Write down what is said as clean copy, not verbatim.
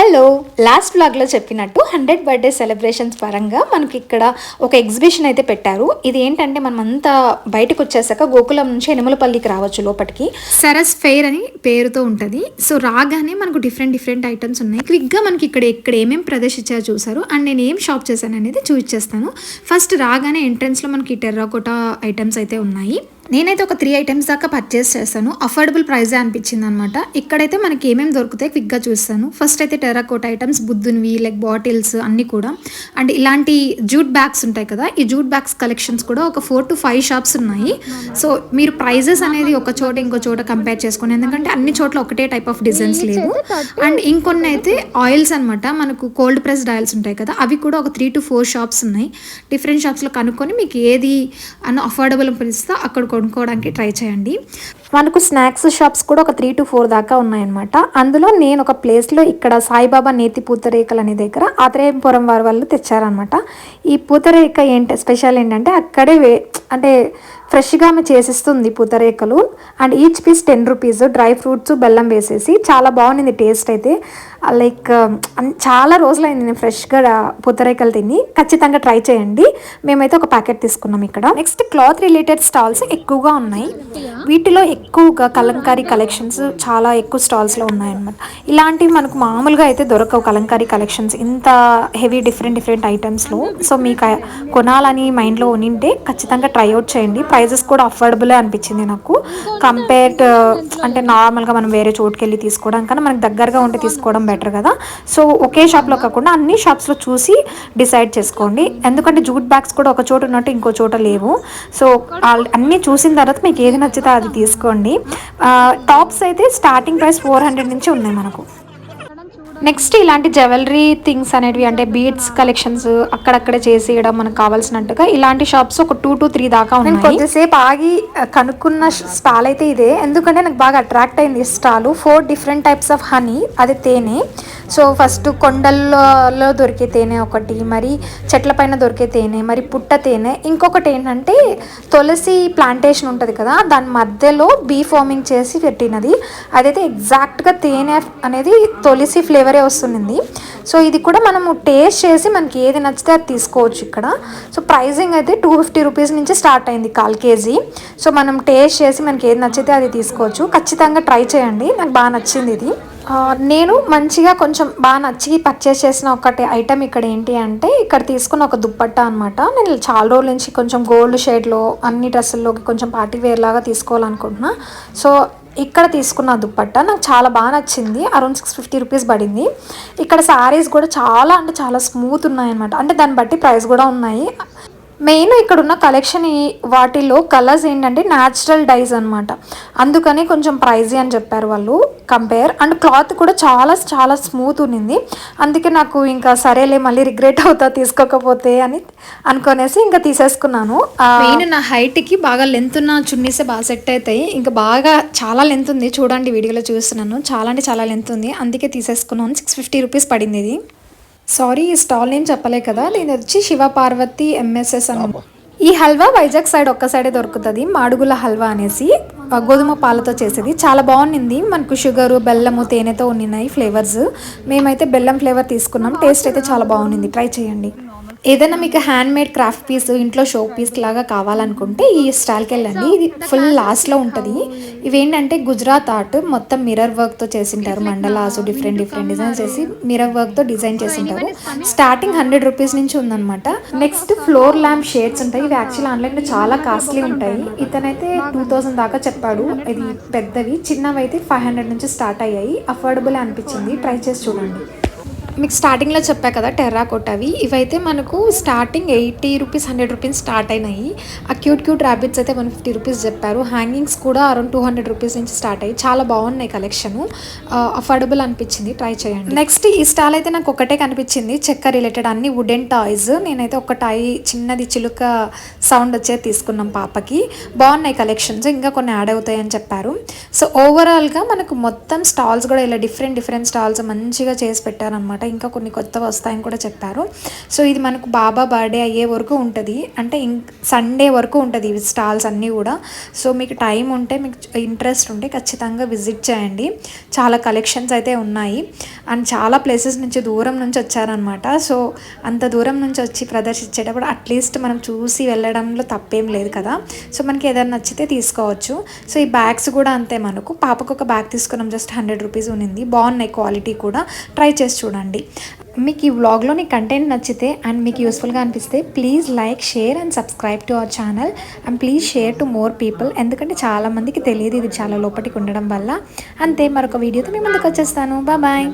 Hello, last వ్లాగ్లో చెప్పినట్టు 100 birthday celebrations పరంగా మనకి ఇక్కడ ఒక ఎగ్జిబిషన్ అయితే పెట్టారు. ఇది ఏంటంటే మనం అంతా బయటకు వచ్చేసాక గోకులం నుంచి ఎనుమలపల్లికి రావచ్చు లోపలికి. సరస్ ఫెయిర్ అని పేరుతో ఉంటుంది. సో రాగానే మనకు డిఫరెంట్ ఐటమ్స్ ఉన్నాయి. క్విక్గా మనకి ఇక్కడ ఏమేమి ప్రదర్శించారో చూసారు. అండ్ నేను ఏం షాప్ చేశాను అనేది చూపించేస్తాను. ఫస్ట్ రాగానే ఎంట్రన్స్లో మనకి టెర్రాకోటా ఐటమ్స్ అయితే ఉన్నాయి. నేనైతే ఒక 3 ఐటమ్స్ దాకా పర్చేస్ చేస్తాను. అఫోర్డబుల్ ప్రైజే అనిపించింది అనమాట. ఇక్కడైతే మనకి ఏమేమి దొరుకుతాయి క్విక్గా చూస్తాను. ఫస్ట్ అయితే టెర్రాకోటా ఐటమ్స్, బుద్ధునివి లైక్ బాటిల్స్ అన్నీ కూడా. అండ్ ఇలాంటి జూట్ బ్యాగ్స్ ఉంటాయి కదా, ఈ జూట్ బ్యాగ్స్ కలెక్షన్స్ కూడా ఒక 4 to 5 షాప్స్ ఉన్నాయి. సో మీరు ప్రైజెస్ అనేది ఒక చోట ఇంకో చోట కంపేర్ చేసుకోండి, ఎందుకంటే అన్ని చోట్ల ఒకటే టైప్ ఆఫ్ డిజైన్స్ లేవు. అండ్ ఇంకొన్ని అయితే ఆయిల్స్ అనమాట, మనకు కోల్డ్ ప్రెస్డ్ ఆయిల్స్ ఉంటాయి కదా, అవి కూడా ఒక 3 to 4 షాప్స్ ఉన్నాయి. డిఫరెంట్ షాప్స్లో కనుక్కొని మీకు ఏది అన్న అఫోర్డబుల్ ప్రైస్తో అక్కడ కొనుక్కోవడానికి ట్రై చేయండి. మనకు స్నాక్స్ షాప్స్ కూడా ఒక 3 to 4 దాకా ఉన్నాయన్నమాట. అందులో నేను ఒక ప్లేస్లో ఇక్కడ సాయిబాబా నేతి పూతరేకలు అనే దగ్గర ఆత్రేయపురం వాళ్ళు తెచ్చారనమాట. ఈ పూతరేక స్పెషల్ ఏంటంటే అక్కడే అంటే ఫ్రెష్గా ఆమె చేసిస్తుంది పూతరేకలు. And each piece 10 rupees, dry fruits బెల్లం వేసేసి చాలా బాగుంది టేస్ట్ అయితే. లైక్ చాలా రోజులైంది నేను ఫ్రెష్గా పూతరేకలు తిని. ఖచ్చితంగా ట్రై చేయండి. మేమైతే ఒక ప్యాకెట్ తీసుకున్నాం ఇక్కడ. నెక్స్ట్ క్లాత్ రిలేటెడ్ స్టాల్స్ ఎక్కువగా ఉన్నాయి. వీటిలో ఎక్కువగా కలంకారీ కలెక్షన్స్ చాలా ఎక్కువ స్టాల్స్లో ఉన్నాయన్నమాట. ఇలాంటివి మనకు మామూలుగా అయితే దొరకవు కలంకారీ కలెక్షన్స్ ఇంత హెవీ డిఫరెంట్ ఐటమ్స్లో. సో మీకు కొనాలని మైండ్లో ఉనింటే ఖచ్చితంగా ట్రై అవుట్ చేయండి. ప్రైజెస్ కూడా అఫోర్డబులే అనిపించింది నాకు. కంపేర్డ్ అంటే నార్మల్గా మనం వేరే చోటుకి వెళ్ళి తీసుకోవడం కన్నా మనకు దగ్గరగా ఉంటే తీసుకోవడం బెటర్ కదా. సో ఒకే షాప్లో కాకుండా అన్ని షాప్స్లో చూసి డిసైడ్ చేసుకోండి, ఎందుకంటే జూట్ బ్యాగ్స్ కూడా ఒక చోట ఉన్నట్టు ఇంకో చోట లేవు. సో అన్నీ చూసిన తర్వాత మీకు ఏది నచ్చితే అది తీసుకోండి. టాప్స్ అయితే స్టార్టింగ్ ప్రైస్ 400 నుంచి ఉన్నాయి మనకు. నెక్స్ట్ ఇలాంటి జ్యువెలరీ థింగ్స్ అనేవి అంటే బీడ్స్ కలెక్షన్స్ అక్కడక్కడే చేసేయడం మనకు కావాల్సినట్టుగా ఇలాంటి షాప్స్ ఒక 2 to 3 దాకా ఉన్నాయి. కొద్దిసేపు ఆగి కనుక్కున్న స్టాల్ అయితే ఇదే, ఎందుకంటే నాకు బాగా అట్రాక్ట్ అయింది ఈ stall. 4 different types of honey, అది తేనె. సో ఫస్ట్ కొండల్లో దొరికే తేనె ఒకటి, మరి చెట్ల పైన దొరికే తేనె, మరి పుట్ట తేనె. ఇంకొకటి ఏంటంటే తులసి ప్లాంటేషన్ ఉంటుంది కదా, దాని మధ్యలో బీ ఫార్మింగ్ చేసి పెట్టినది. అదైతే ఎగ్జాక్ట్గా తేనె అనేది తులసి ఫ్లేవరే వస్తుంది. సో ఇది కూడా మనము టేస్ట్ చేసి మనకి ఏది నచ్చితే అది తీసుకోవచ్చు ఇక్కడ. సో ప్రైజింగ్ అయితే 250 రూపీస్ నుంచి స్టార్ట్ అయింది 1/4 kg. సో మనం టేస్ట్ చేసి మనకి ఏది నచ్చితే అది తీసుకోవచ్చు. ఖచ్చితంగా ట్రై చేయండి, నాకు బాగా నచ్చింది ఇది. నేను మంచిగా కొంచెం బాగా నచ్చి పర్చేస్ చేసిన ఒకటి ఐటెం ఇక్కడ ఏంటి అంటే ఇక్కడ తీసుకున్న ఒక దుప్పట్టా అనమాట. నేను చాలా రోజుల నుంచి కొంచెం గోల్డ్ షేడ్లో అన్ని డ్రెస్సుల్లోకి కొంచెం పార్టీ వేర్ లాగా తీసుకోవాలనుకుంటున్నా. సో ఇక్కడ తీసుకున్న దుప్పట్టా నాకు చాలా బాగా నచ్చింది. అరౌండ్ 650 రూపీస్ పడింది. ఇక్కడ శారీస్ కూడా చాలా అంటే చాలా స్మూత్ ఉన్నాయన్నమాట, అంటే దాన్ని బట్టి ప్రైస్ కూడా ఉన్నాయి. మెయిన్ ఇక్కడ ఉన్న కలెక్షన్ వాటిలో కలర్స్ ఏంటంటే న్యాచురల్ డైస్ అనమాట, అందుకని కొంచెం ప్రైజీ అని చెప్పారు వాళ్ళు కంపేర్. అండ్ క్లాత్ కూడా చాలా స్మూత్ ఉన్నింది. అందుకే నాకు ఇంకా సరేలే మళ్ళీ రిగ్రెట్ అవుతా తీసుకోకపోతే అని అనుకునేసి ఇంకా తీసేసుకున్నాను. మెయిన్ నా హైట్కి బాగా లెంత్ ఉన్న చున్నీసే బాగా సెట్ అవుతాయి. ఇంకా బాగా చాలా లెంత్ ఉంది, చూడండి వీడియోలో చూస్తున్నాను, చాలా అంటే చాలా లెంత్ ఉంది, అందుకే తీసేసుకున్నాను. 650 రూపీస్ పడింది ఇది. సారీ ఈ స్టాల్ నేమ్ చెప్పలే కదా, నేను వచ్చి శివ పార్వతి MSS అని. ఈ హల్వా వైజాగ్ సైడ్ ఒక్క సైడే దొరుకుతుంది, మాడుగుల హల్వా అనేసి, గోధుమ పాలతో చేసేది. చాలా బాగుంది. మనకు షుగరు బెల్లము తేనెతో ఉన్నాయి ఫ్లేవర్స్. మేమైతే బెల్లం ఫ్లేవర్ తీసుకున్నాం. టేస్ట్ అయితే చాలా బాగుంది, ట్రై చేయండి. ఏదైనా మీకు హ్యాండ్ మేడ్ క్రాఫ్ట్ పీస్ ఇంట్లో షో పీస్ లాగా కావాలనుకుంటే ఈ స్టాల్కి వెళ్ళండి. ఇది ఫుల్ లాస్ట్లో ఉంటుంది. ఇవేంటంటే గుజరాత్ ఆర్ట్, మొత్తం మిర్రర్ వర్క్తో చేసింటారు. మండలాసు డిఫరెంట్ డిజైన్స్ చేసి మిర్రర్ వర్క్తో డిజైన్ చేసింటారు. స్టార్టింగ్ 100 రూపీస్ నుంచి ఉందన్నమాట. నెక్స్ట్ ఫ్లోర్ ల్యాంప్ షేడ్స్ ఉంటాయి. ఇవి యాక్చువల్లీ ఆన్లైన్లో చాలా కాస్ట్లీ ఉంటాయి. ఇతనైతే 2000 దాకా చెప్పాడు. ఇది పెద్దవి, చిన్నవి అయితే 500 నుంచి స్టార్ట్ అయ్యాయి. అఫోర్డబుల్ అనిపించింది, ట్రై చేసి చూడండి. మీకు స్టార్టింగ్లో చెప్పా కదా టెర్రాకోటావి, ఇవైతే మనకు స్టార్టింగ్ 80 రూపీస్ 100 రూపీస్ స్టార్ట్ అయినాయి. ఆ క్యూట్ ర్యాబిట్స్ అయితే 150 రూపీస్ చెప్పారు. హ్యాంగింగ్స్ కూడా అరౌండ్ 200 రూపీస్ నుంచి స్టార్ట్ అయ్యి చాలా బాగున్నాయి కలెక్షన్. అఫోర్డబుల్ అనిపించింది, ట్రై చేయండి. నెక్స్ట్ ఈ స్టాల్ అయితే నాకు ఒకటే కనిపించింది, చెక్క రిలేటెడ్ అన్ని వుడెన్ టాయ్స్. నేనైతే ఒక టాయ్ చిన్నది చిలుక సౌండ్ వచ్చేది తీసుకున్నాం పాపకి. బాగున్నాయి కలెక్షన్స్, ఇంకా కొన్ని యాడ్ అవుతాయి అని చెప్పారు. సో ఓవరాల్గా మనకు మొత్తం స్టాల్స్ కూడా ఇలా డిఫరెంట్ స్టాల్స్ మంచిగా చేసి పెట్టారనమాట. ఇంకా కొన్ని కొత్తవి వస్తాయని కూడా చెప్పారు. సో ఇది మనకు బాబా బర్త్డే అయ్యే వరకు ఉంటుంది, అంటే సండే వరకు ఉంటుంది ఇవి స్టాల్స్ అన్నీ కూడా. సో మీకు టైం ఉంటే, మీకు ఇంట్రెస్ట్ ఉంటే ఖచ్చితంగా విజిట్ చేయండి. చాలా కలెక్షన్స్ అయితే ఉన్నాయి అండ్ చాలా ప్లేసెస్ నుంచి దూరం నుంచి వచ్చారనమాట. సో అంత దూరం నుంచి వచ్చి ప్రదర్శించేటప్పుడు అట్లీస్ట్ మనం చూసి వెళ్ళడంలో తప్పేం లేదు కదా. సో మనకి ఏదైనా నచ్చితే తీసుకోవచ్చు. సో ఈ బ్యాగ్స్ కూడా అంతే, మనకు పాపకు ఒక బ్యాగ్ తీసుకున్నాం, జస్ట్ 100 రూపీస్ ఉన్నింది. బాగున్నాయి, క్వాలిటీ కూడా ట్రై చేసి చూడండి. మీకు ఈ వ్లాగ్లోని కంటెంట్ నచ్చితే అండ్ మీకు యూస్ఫుల్గా అనిపిస్తే please like, share and subscribe to our channel and please share to more people. ఎందుకంటే చాలామందికి తెలియదు ఇది చాలా లోపలికి ఉండడం వల్ల. అంతే, మరొక వీడియోతో మీ ముందుకు వచ్చేస్తాను. బాయ్.